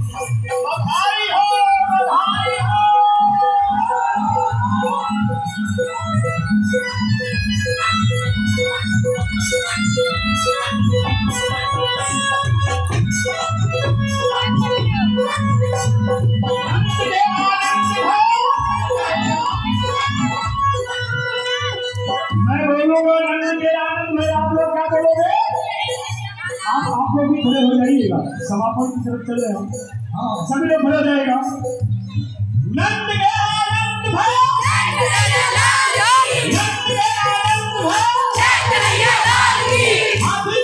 बधाई हो, बधाई हो। मैं बोलूंगा नंद के आनंद में, आप लोग क्या बोलोगे? आप लोग भी खड़े हो जाइएगा, समापन की तरफ चले हम। हाँ, सभी लोग खड़े हो जाएगा। नंद के आनंद भयो, नंद के आनंद भयो, हाथी